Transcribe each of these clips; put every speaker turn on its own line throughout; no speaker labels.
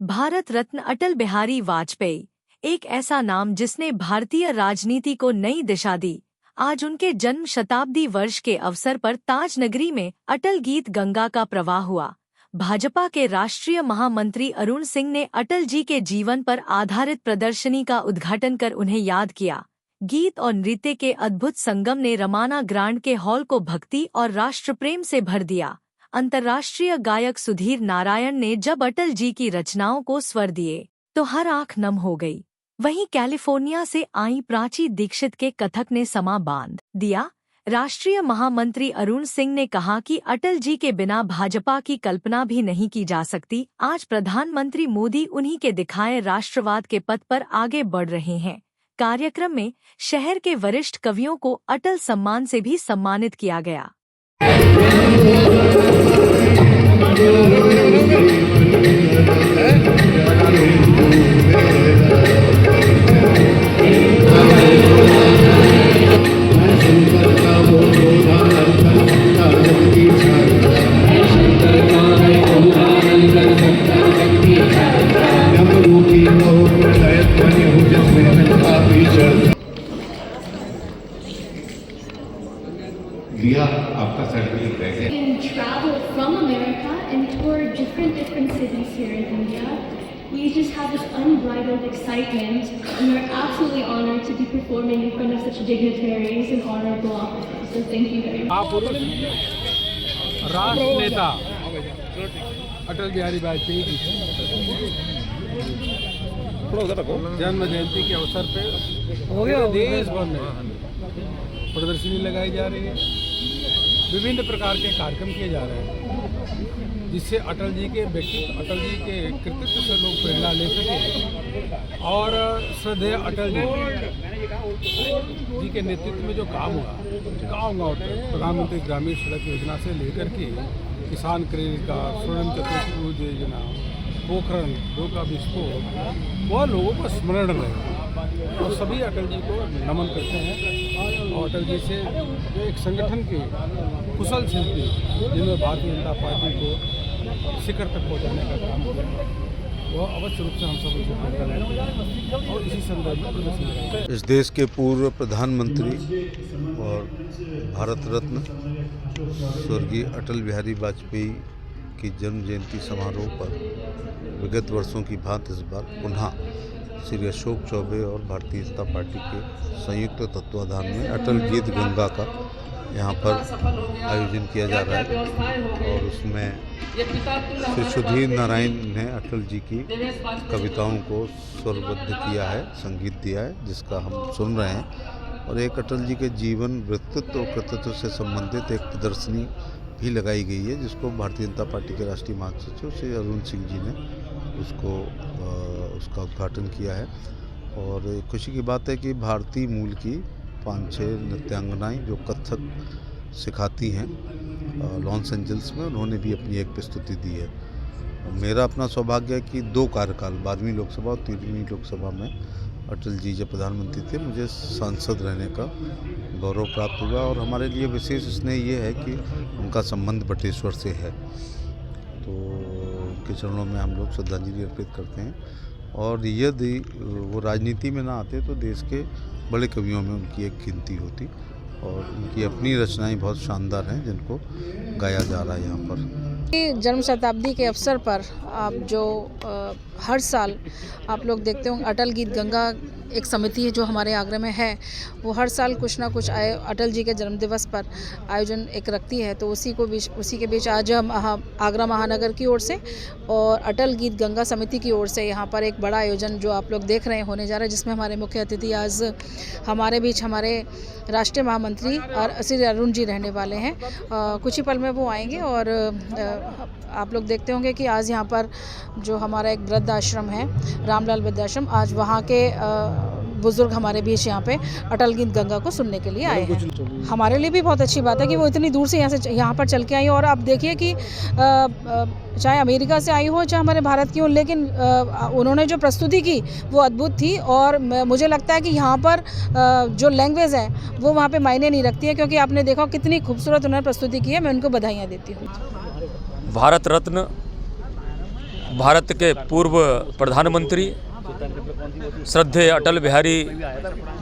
भारत रत्न अटल बिहारी वाजपेयी, एक ऐसा नाम जिसने भारतीय राजनीति को नई दिशा दी। आज उनके जन्म शताब्दी वर्ष के अवसर पर ताजनगरी में अटल गीत गंगा का प्रवाह हुआ। भाजपा के राष्ट्रीय महामंत्री अरुण सिंह ने अटल जी के जीवन पर आधारित प्रदर्शनी का उद्घाटन कर उन्हें याद किया। गीत और नृत्य के अद्भुत संगम ने रमाना ग्रांड के हॉल को भक्ति और राष्ट्रप्रेम से भर दिया। अंतर्राष्ट्रीय गायक सुधीर नारायण ने जब अटल जी की रचनाओं को स्वर दिए तो हर आंख नम हो गई। वहीं कैलिफोर्निया से आई प्राची दीक्षित के कथक ने समा बांध दिया। राष्ट्रीय महामंत्री अरुण सिंह ने कहा कि अटल जी के बिना भाजपा की कल्पना भी नहीं की जा सकती। आज प्रधानमंत्री मोदी उन्हीं के दिखाए राष्ट्रवाद के पथ पर आगे बढ़ रहे हैं। कार्यक्रम में शहर के वरिष्ठ कवियों को अटल सम्मान से भी सम्मानित किया गया।
दिया आपका सर्टिफिकेट है।
We can travel from America and tour different cities here in India. We just have this unbridled excitement, and we're absolutely honored to be performing in front of such dignitaries and honorable officers. So thank you very much.
राष्ट्र नेता अटल बिहारी वाजपेयी की जन्म जयंती के अवसर पर देश भर में प्रदर्शनी लगाई जा रही है। विभिन्न प्रकार के कार्यक्रम किए जा रहे हैं जिससे अटल जी के व्यक्तित्व, अटल जी के कृतित्व से लोग प्रेरणा ले सके और श्रद्धेय अटल जी के नेतृत्व में जो काम हुआ गाँव-गाँव तक, प्रधानमंत्री ग्रामीण सड़क योजना से लेकर के किसान क्रेडिट कार्ड, स्वर्ण चतुर्थी योजना, पोखरण 2 का विस्फोट, वह लोगों को स्मरण रहे और सभी अटल जी को नमन करते हैं। और अटल जी से जो एक संगठन के कुशल शिल्पी जिन्होंने भारतीय जनता पार्टी को शिखर तक पहुंचाने का काम किया, वह अवश्य रूप से हम सब उनसे प्रेरणा लेते हैं और इसी संदर्भ में प्रदर्शन करते हैं।
इस देश के पूर्व प्रधानमंत्री और भारत रत्न स्वर्गीय अटल बिहारी वाजपेयी की जन्म जयंती समारोह पर विगत वर्षों की भांति इस बार पुनः श्री अशोक चौबे और भारतीय जनता पार्टी के संयुक्त तत्वाधान में अटल गीत गंगा का यहाँ पर आयोजन किया जा रहा है और उसमें श्री सुधीर नारायण ने अटल जी की कविताओं को स्वरबद्ध किया है, संगीत दिया है, जिसका हम सुन रहे हैं। और एक अटल जी के जीवन, व्यक्तित्व और कृतित्व से संबंधित एक प्रदर्शनी भी लगाई गई है जिसको भारतीय जनता पार्टी के राष्ट्रीय महासचिव श्री अरुण सिंह जी ने उसका उद्घाटन किया है। और खुशी की बात है कि भारतीय मूल की 5-6 नृत्यांगनाएं जो कथक सिखाती हैं लॉस एंजल्स में, उन्होंने भी अपनी एक प्रस्तुति दी है। मेरा अपना सौभाग्य है कि 2 कार्यकाल 12वीं लोकसभा और 13वीं लोकसभा में अटल जी जब प्रधानमंत्री थे मुझे सांसद रहने का गौरव प्राप्त हुआ और हमारे लिए विशेष स्नेह ये है कि उनका संबंध बटेश्वर से है, तो उनके चरणों में हम लोग श्रद्धांजलि अर्पित करते हैं। और यदि वो राजनीति में ना आते तो देश के बड़े कवियों में उनकी एक गिनती होती और उनकी अपनी रचनाएं बहुत शानदार हैं जिनको गाया जा रहा है यहाँ पर।
जन्म शताब्दी के अवसर पर आप जो हर साल आप लोग देखते होंगे अटल गीत गंगा एक समिति है जो हमारे आगरा में है, वो हर साल कुछ ना कुछ अटल जी के जन्मदिवस पर आयोजन एक रखती है। तो उसी के बीच आज हम आगरा महानगर की ओर से और अटल गीत गंगा समिति की ओर से यहाँ पर एक बड़ा आयोजन जो आप लोग देख रहे हैं होने जा रहा है, जिसमें हमारे मुख्य अतिथि आज हमारे बीच हमारे राष्ट्रीय महामंत्री और श्री अरुण जी रहने वाले हैं। कुछ ही पल में वो आएंगे और आप लोग देखते होंगे कि आज यहाँ पर जो हमारा एक वृद्ध आश्रम है, रामलाल वृद्धाश्रम, आज वहाँ के बुजुर्ग हमारे बीच यहाँ पे अटल गीत गंगा को सुनने के लिए आए हैं। हमारे लिए भी बहुत अच्छी बात है कि वो इतनी दूर से यहाँ पर चल के आई। और आप देखिए कि चाहे अमेरिका से आई हो चाहे हमारे भारत की हो, लेकिन उन्होंने जो प्रस्तुति की वो अद्भुत थी। और मुझे लगता है कि यहाँ पर जो लैंग्वेज है वो वहाँ पे मायने नहीं रखती है, क्योंकि आपने देखा कितनी खूबसूरत उन्होंने प्रस्तुति की है। मैं उनको बधाइयाँ देती हूँ।
भारत रत्न भारत के पूर्व प्रधानमंत्री श्रद्धेय अटल बिहारी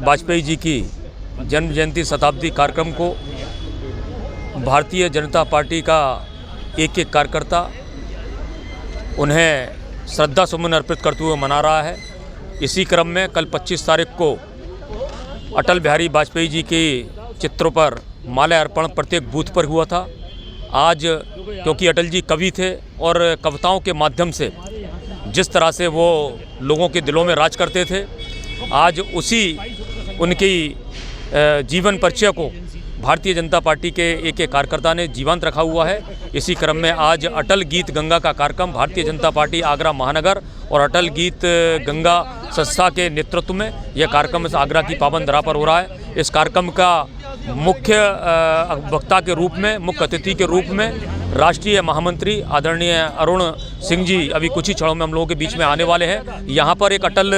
वाजपेयी जी की जन्म जयंती शताब्दी कार्यक्रम को भारतीय जनता पार्टी का एक एक कार्यकर्ता उन्हें श्रद्धा सुमन अर्पित करते हुए मना रहा है। इसी क्रम में कल 25 तारीख को अटल बिहारी वाजपेयी जी के चित्रों पर माल्यार्पण प्रत्येक बूथ पर हुआ था। आज क्योंकि अटल जी कवि थे और कविताओं के माध्यम से जिस तरह से वो लोगों के दिलों में राज करते थे, आज उसी उनकी जीवन परिचय को भारतीय जनता पार्टी के एक एक कार्यकर्ता ने जीवंत रखा हुआ है। इसी क्रम में आज अटल गीत गंगा का कार्यक्रम भारतीय जनता पार्टी आगरा महानगर और अटल गीत गंगा संस्था के नेतृत्व में यह कार्यक्रम इस आगरा की पावन धरा पर हो रहा है। इस कार्यक्रम का मुख्य वक्ता के रूप में, मुख्य अतिथि के रूप में राष्ट्रीय महामंत्री आदरणीय अरुण सिंह जी अभी कुछ ही क्षणों में हम लोगों के बीच में आने वाले हैं। यहाँ पर एक अटल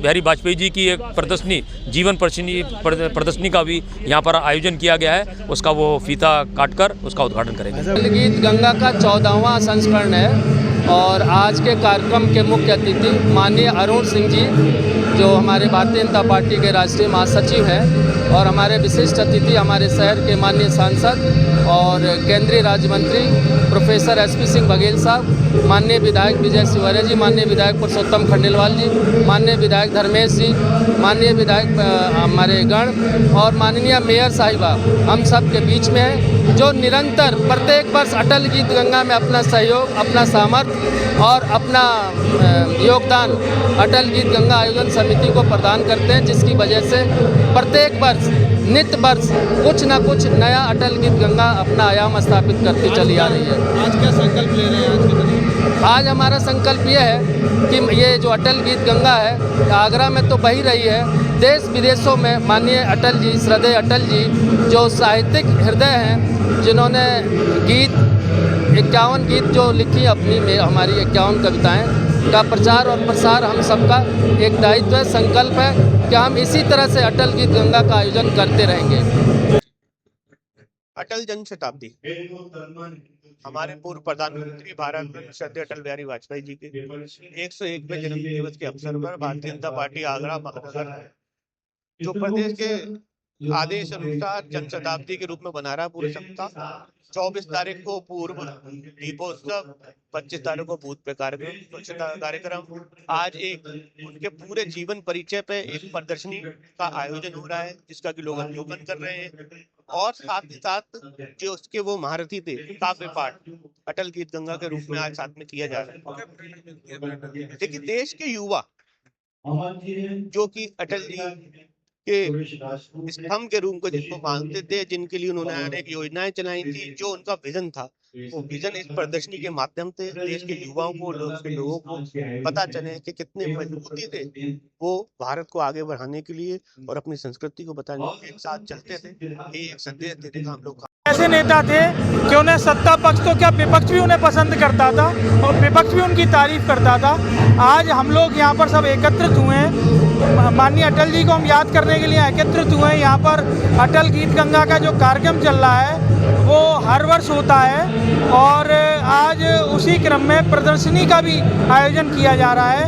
बिहारी वाजपेयी जी की एक प्रदर्शनी, जीवन प्रदर्शनी का भी यहाँ पर आयोजन किया गया है। उसका वो फीता काटकर उसका उद्घाटन करेंगे।
अटल गीत गंगा का 14वां संस्करण है और आज के कार्यक्रम के मुख्य अतिथि माननीय अरुण सिंह जी, जो हमारे भारतीय जनता पार्टी के राष्ट्रीय महासचिव हैं, और हमारे विशिष्ट अतिथि हमारे शहर के माननीय सांसद और केंद्रीय राज्य मंत्री प्रोफेसर SP सिंह बघेल साहब, माननीय विधायक विजय शिवहरे जी, माननीय विधायक पुरुषोत्तम खंडेलवाल जी, माननीय विधायक धर्मेश जी, माननीय विधायक हमारे गण और माननीय मेयर साहिबा, हम सब के बीच में है, जो निरंतर प्रत्येक वर्ष अटल गीत गंगा में अपना सहयोग, अपना सामर्थ्य और अपना योगदान अटल गीत गंगा आयोजन समिति को प्रदान करते हैं, जिसकी वजह से प्रत्येक वर्ष नित्य वर्ष कुछ न कुछ नया अटल गीत गंगा अपना आयाम स्थापित करती चली आ रही है।
आज क्या संकल्प ले रहे हैं आज के दिन?
आज हमारा संकल्प ये है कि ये जो अटल गीत गंगा है आगरा में तो बही रही है, देश विदेशों में माननीय अटल जी, श्रद्धेय अटल जी जो साहित्यिक हृदय हैं, जिन्होंने गीत 51 गीत जो लिखी अपनी में, हमारी 51 कविताएं का प्रचार और प्रसार हम सबका एक दायित्व है, संकल्प है कि हम इसी तरह से अटल गीत गंगा का आयोजन करते रहेंगे।
अटल जन शताब्दी हमारे पूर्व प्रधानमंत्री भारत रत्न श्रद्धेय अटल बिहारी वाजपेयी जी के 101वें जन्म दिवस के अवसर पर भारतीय जनता पार्टी आगरा महानगर जो प्रदेश के आदेश अनुसार जन शताब्दी के रूप में बना रहा पूरे सप्ताह 24 तारीख को पूर्व दीपोत्सव, 25 तारीख को बूथ पे कार्यक्रम, आज एक उनके पूरे जीवन परिचय पे एक प्रदर्शनी का आयोजन हो रहा है, जिसका कि लोग अवलोकन कर रहे हैं। और साथ ही साथ जो उसके वो महारथी थे, काव्य पाठ अटल गीत गंगा के रूप में आज साथ में किया जा रहा है। देखिए, देश के युवा जो कि अटल जी के स्तंभ के रूप को जिसको मानते थे, जिनके लिए उन्होंने अनेक योजनाएं चलाई थी, जो उनका विजन था, वो विजन इस प्रदर्शनी के माध्यम से देश के युवाओं को, लोगों को पता चले कि कितने मजबूती थे वो भारत को आगे बढ़ाने के लिए और अपनी संस्कृति को बताने के लिए एक साथ चलते थे। ये एक संदेश देने का हम लोग
ऐसे नेता थे कि उन्हें सत्ता पक्ष तो क्या विपक्ष भी उन्हें पसंद करता था और विपक्ष भी उनकी तारीफ करता था। आज हम लोग यहाँ पर सब एकत्रित हुए हैं, माननीय अटल जी को हम याद करने के लिए एकत्रित हुए हैं। यहाँ पर अटल गीत गंगा का जो कार्यक्रम चल रहा है वो हर वर्ष होता है और आज उसी क्रम में प्रदर्शनी का भी आयोजन किया जा रहा है।